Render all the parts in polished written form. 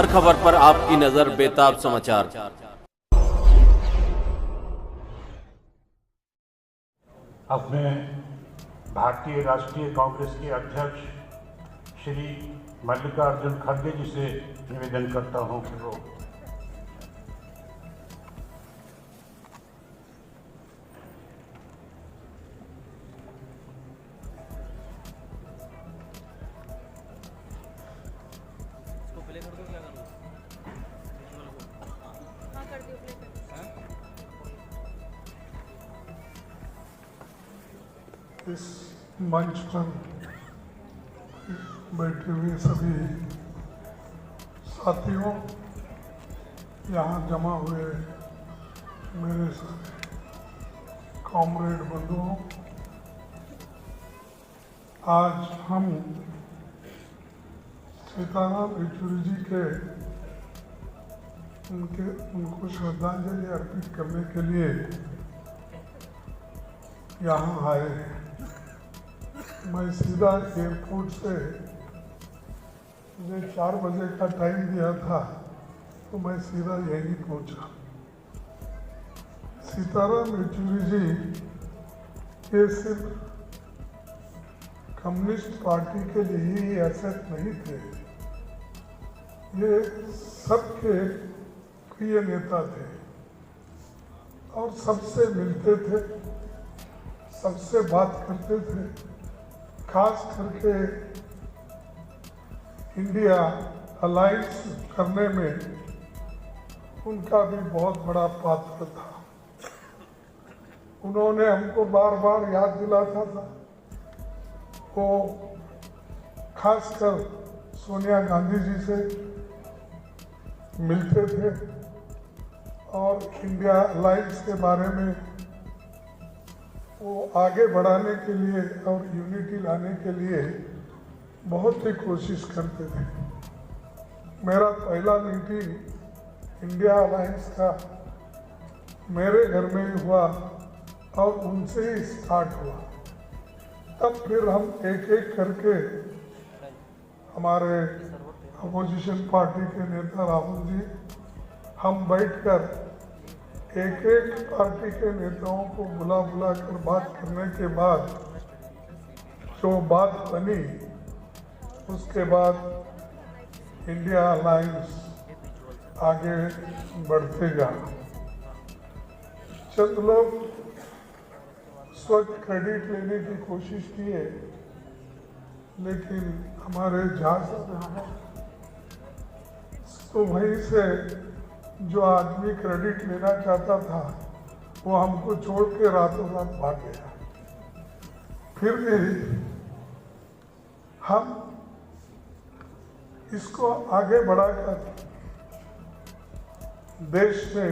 हर खबर पर आपकी नजर बेताब समाचार। अब मैं भारतीय राष्ट्रीय कांग्रेस के अध्यक्ष श्री मल्लिकार्जुन खड़गे जी से निवेदन करता हूं कि वो इस मंच पर बैठे हुए सभी साथियों, यहाँ जमा हुए मेरे सारे कॉमरेड बंधुओं, आज हम सीताराम येचुरी जी के उनको श्रद्धांजलि अर्पित करने के लिए यहाँ आए हैं। मैं सीधा एयरपोर्ट से मुझे 4 बजे का टाइम दिया था, तो मैं सीधा यहीं पहुंचा। सीताराम येचुरी जी ये सिर्फ कम्युनिस्ट पार्टी के लिए ही एसेट नहीं थे, ये सबके प्रिय नेता थे और सबसे मिलते थे, सबसे बात करते थे। खास करके इंडिया अलायंस करने में उनका भी बहुत बड़ा पात्र था। उन्होंने हमको बार बार याद दिलाता था। वो खासकर सोनिया गांधी जी से मिलते थे और इंडिया अलायंस के बारे में वो आगे बढ़ाने के लिए और यूनिटी लाने के लिए बहुत ही कोशिश करते थे। मेरा पहला मीटिंग इंडिया अलायंस का मेरे घर में ही हुआ और उनसे ही स्टार्ट हुआ। तब फिर हम एक एक करके हमारे अपोजिशन पार्टी के नेता राहुल जी, हम बैठकर एक एक पार्टी के नेताओं को बुला कर बात करने के बाद जो बात बनी, उसके बाद इंडिया अलायंस आगे बढ़ते गया। चंद लोग उस वक्त क्रेडिट लेने की कोशिश किए, लेकिन हमारे जहाँ तो वहीं से जो आदमी क्रेडिट लेना चाहता था वो हमको छोड़ के रातों रात भाग गया। फिर भी हम इसको आगे बढ़ाकर देश में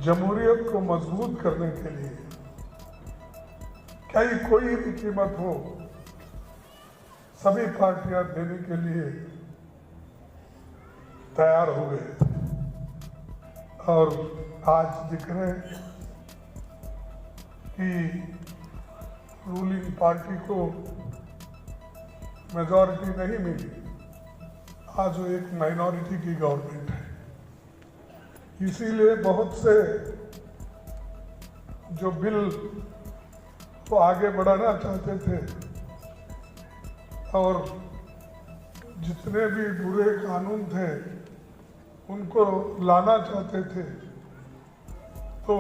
जमहूरियत को मजबूत करने के लिए क्या कोई भी कीमत हो, सभी पार्टियां देने के लिए तैयार हो गए। और आज दिख रहे कि रूलिंग पार्टी को मेजॉरिटी नहीं मिली, आज वो एक माइनॉरिटी की गवर्नमेंट है। इसीलिए बहुत से जो बिल को आगे बढ़ाना चाहते थे और जितने भी बुरे कानून थे उनको लाना चाहते थे, तो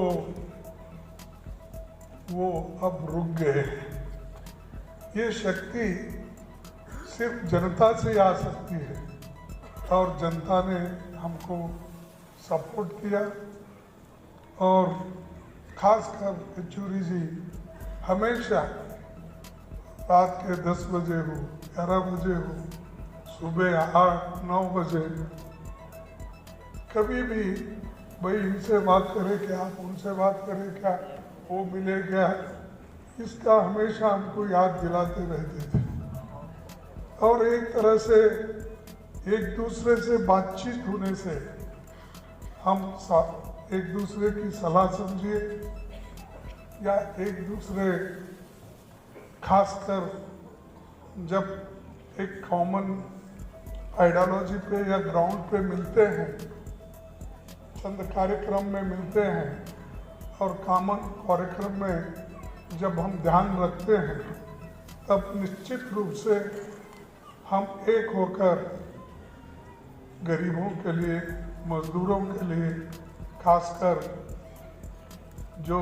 वो अब रुक गए। ये शक्ति सिर्फ जनता से आ सकती है और जनता ने हमको सपोर्ट किया। और खासकर येचुरी जी हमेशा रात के 10 बजे हो, 11 बजे हो, सुबह 8-9 बजे कभी भी भाई इनसे बात करें क्या, उनसे बात करें क्या, वो मिले क्या, इसका हमेशा हमको याद दिलाते रहते थे। और एक तरह से एक दूसरे से बातचीत होने से हम एक दूसरे की सलाह समझिए या एक दूसरे, खासकर जब एक कॉमन आइडियोलॉजी पे या ग्राउंड पे मिलते हैं, चंद कार्यक्रम में मिलते हैं और कॉमन कार्यक्रम में जब हम ध्यान रखते हैं तब निश्चित रूप से हम एक होकर गरीबों के लिए, मजदूरों के लिए, खासकर जो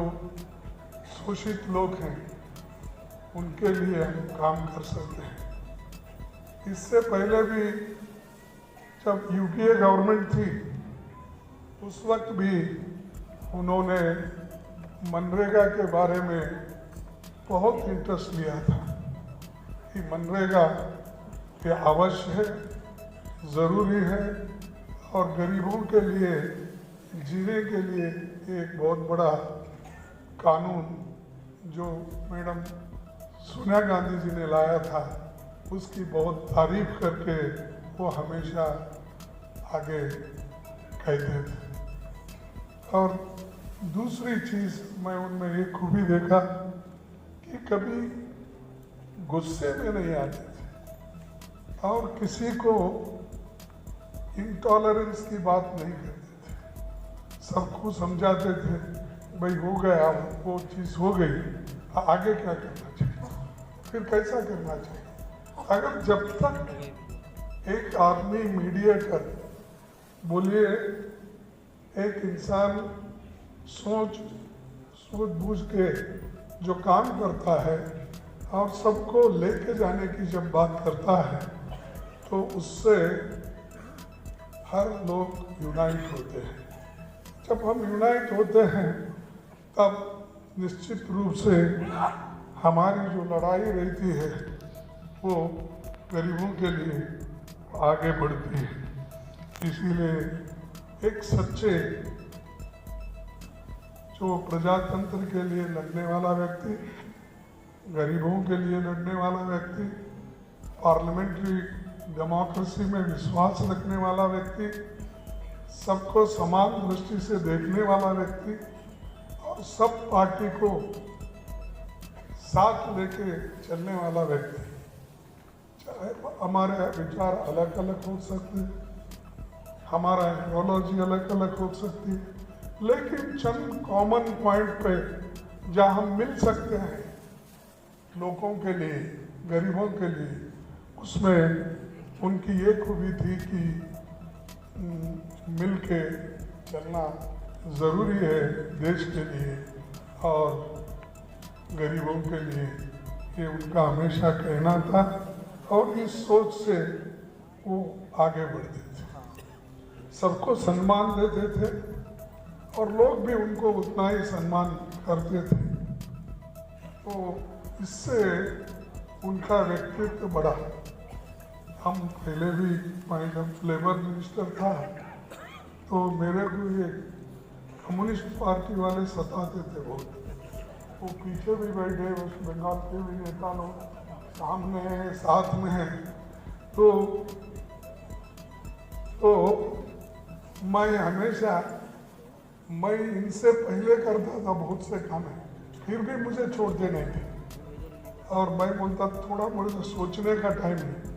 शोषित लोग हैं उनके लिए हम काम कर सकते हैं। इससे पहले भी जब यूपीए गवर्नमेंट थी उस वक्त भी उन्होंने मनरेगा के बारे में बहुत इंटरेस्ट लिया था कि मनरेगा ये आवश्यक है, ज़रूरी है और गरीबों के लिए जीने के लिए एक बहुत बड़ा कानून जो मैडम सोनिया गांधी जी ने लाया था उसकी बहुत तारीफ करके वो हमेशा आगे कहते थे। और दूसरी चीज़ मैं उनमें एक खूबी देखा कि कभी गुस्से में नहीं आते थे और किसी को इंटॉलरेंस की बात नहीं करते थे, सबको समझाते थे भाई हो गया, वो चीज़ हो गई, आगे क्या करना चाहिए, फिर कैसा करना चाहिए। अगर जब तक एक आदमी मीडिएटर, बोलिए एक इंसान सोच बूझ के जो काम करता है और सबको लेके जाने की जब बात करता है तो उससे हर लोग यूनाइट होते हैं। जब हम यूनाइट होते हैं तब निश्चित रूप से हमारी जो लड़ाई रहती है वो गरीबों के लिए आगे बढ़ती है। इसीलिए एक सच्चे जो प्रजातंत्र के लिए लड़ने वाला व्यक्ति, गरीबों के लिए लड़ने वाला व्यक्ति, पार्लियामेंट्री डेमोक्रेसी में विश्वास रखने वाला व्यक्ति, सबको समान दृष्टि से देखने वाला व्यक्ति और सब पार्टी को साथ लेके चलने वाला व्यक्ति। चाहे हमारे विचार अलग अलग हो सकते हैं, हमारा आइडियोलॉजी अलग अलग हो सकती है, लेकिन चंद कॉमन पॉइंट पे जहाँ हम मिल सकते हैं लोगों के लिए, गरीबों के लिए, उसमें उनकी ये खूबी थी कि मिल के चलना ज़रूरी है देश के लिए और गरीबों के लिए, ये उनका हमेशा कहना था और इस सोच से वो आगे बढ़ते थे, सबको सम्मान देते थे और लोग भी उनको उतना ही सम्मान करते थे। तो इससे उनका व्यक्तित्व बढ़ा। हम पहले भी, मैं जब लेबर मिनिस्टर था तो मेरे को ये कम्युनिस्ट पार्टी वाले सताते थे बहुत, वो पीछे भी बैठे, वेस्ट बंगाल के भी नेता लोग सामने हैं, साथ में हैं, तो मैं हमेशा, मैं इनसे पहले करता था बहुत से काम है, फिर भी मुझे छोड़ते नहीं थे और मैं बोलता थोड़ा मुझे सोचने का टाइम है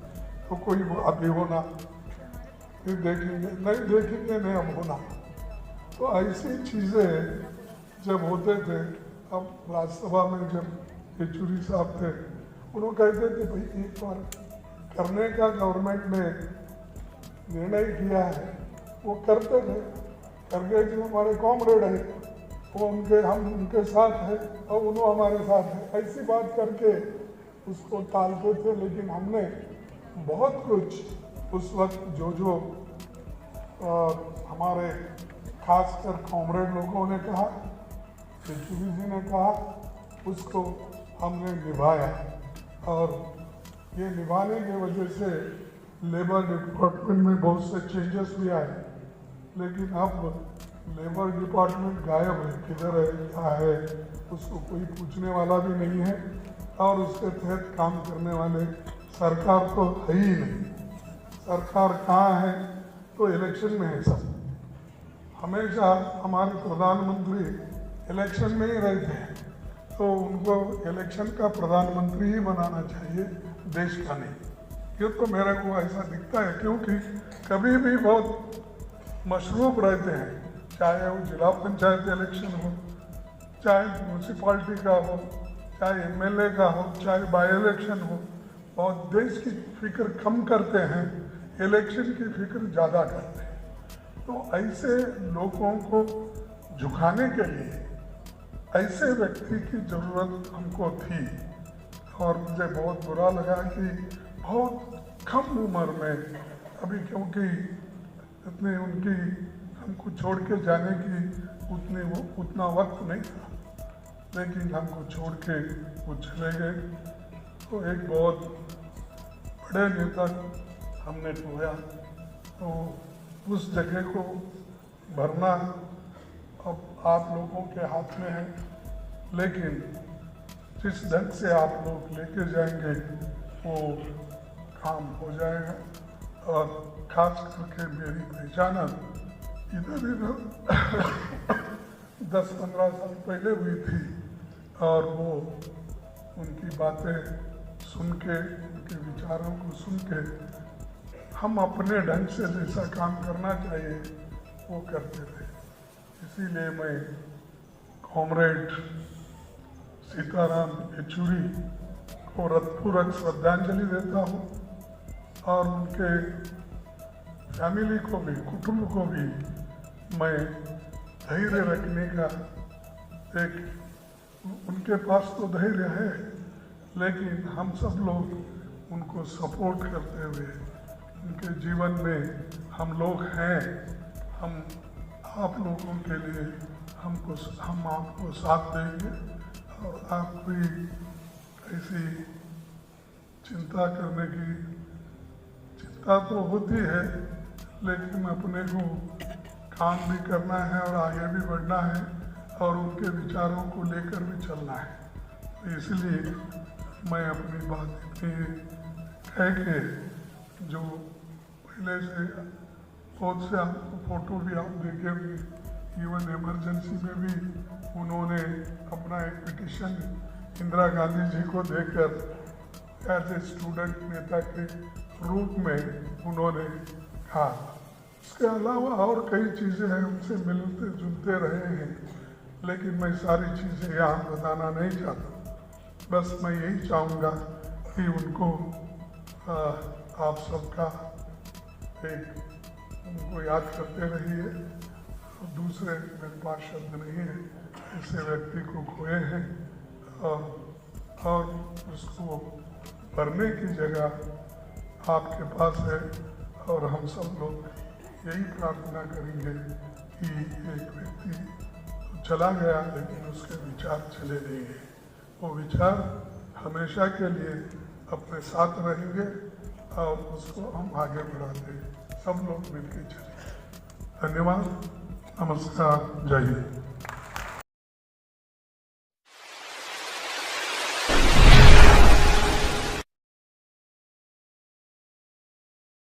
तो कोई अभी होना, फिर देखेंगे, नहीं देखेंगे, नहीं अब होना। तो ऐसी चीज़ें जब होते थे, अब राज्यसभा में जब येचुरी साहब थे, उन्होंने कहते थे भाई एक बार करने का गवर्नमेंट ने निर्णय किया है, वो करते थे, कर गए जो हमारे कॉमरेड है वो हम उनके साथ है और उन्होंने हमारे साथ है, ऐसी बात करके उसको टालते थे। लेकिन हमने बहुत कुछ उस वक्त जो हमारे खासकर कॉमरेड लोगों ने कहा, येचुरी जी ने कहा, उसको हमने निभाया और ये निभाने की वजह से लेबर डिपार्टमेंट में बहुत से चेंजेस भी आए। लेकिन अब लेबर डिपार्टमेंट गायब है, किधर है, क्या है, उसको कोई पूछने वाला भी नहीं है और उसके तहत काम करने वाले सरकार तो है ही नहीं। सरकार कहाँ है तो इलेक्शन में है सब। हमेशा हमारे प्रधानमंत्री इलेक्शन में ही रहते हैं, तो उनको इलेक्शन का प्रधानमंत्री ही बनाना चाहिए, देश का नहीं। ये तो मेरे को ऐसा दिखता है, क्योंकि कभी भी बहुत मशरूफ रहते हैं, चाहे वो जिला पंचायत इलेक्शन हो, चाहे म्यूनसिपाल्टी का हो, चाहे एमएलए का हो, चाहे बाई इलेक्शन हो। और देश की फिक्र कम करते हैं, इलेक्शन की फिक्र ज़्यादा करते हैं। तो ऐसे लोगों को झुकाने के लिए ऐसे व्यक्ति की ज़रूरत हमको थी। और मुझे बहुत बुरा लगा कि बहुत कम उम्र में, अभी क्योंकि इतनी उनकी हमको छोड़ के जाने की उतना वक्त नहीं था, लेकिन हमको छोड़ के वो चले गए। तो एक बहुत बड़े नेता हमने खोया। तो उस जगह को भरना अब आप लोगों के हाथ में है, लेकिन जिस ढंग से आप लोग लेके जाएंगे वो काम हो जाएगा। और खास करके मेरी पहचान इधर 10-15 साल पहले हुई थी, और वो उनकी बातें सुन के, उनके विचारों को सुन के हम अपने ढंग से जैसा काम करना चाहिए वो करते थे। इसीलिए मैं कॉमरेड सीताराम येचुरी को हृदयपूर्वक श्रद्धांजलि देता हूँ, और उनके फैमिली को भी, कुटुंब को भी मैं धैर्य रखने का, एक उनके पास तो धैर्य है, लेकिन हम सब लोग उनको सपोर्ट करते हुए उनके जीवन में हम लोग हैं, हम आप लोगों के लिए हम आपको साथ देंगे। और आप कोई ऐसी चिंता करने की चिंता तो होती है, लेकिन अपने को काम भी करना है और आगे भी बढ़ना है और उनके विचारों को लेकर भी चलना है। तो इसलिए मैं अपनी बात इतनी कह के, जो पहले से बहुत से आपको फोटो भी आप देखे होंगे, इवन इमरजेंसी में भी उन्होंने अपना एक पिटिशन इंदिरा गांधी जी को देकर एज ए स्टूडेंट नेता के रूप में उन्होंने कहा। इसके अलावा और कई चीज़ें हैं, उनसे मिलते जुलते रहे हैं, लेकिन मैं सारी चीज़ें यहाँ बताना नहीं चाहता। बस मैं यही चाहूँगा कि उनको आप सबका उनको याद करते रहिए। दूसरे मेरे पास शब्द नहीं है, ऐसे व्यक्ति को खोए हैं और उसको भरने की जगह आपके पास है। और हम सब लोग यही प्रार्थना करेंगे कि एक व्यक्ति तो चला गया, लेकिन उसके विचार चले नहीं गए। वो विचार हमेशा के लिए अपने साथ रहेंगे और उसको हम आगे बढ़ाते हैं, सब लोग मिलकर चलेंगे। धन्यवाद, नमस्कार, जय हिंद।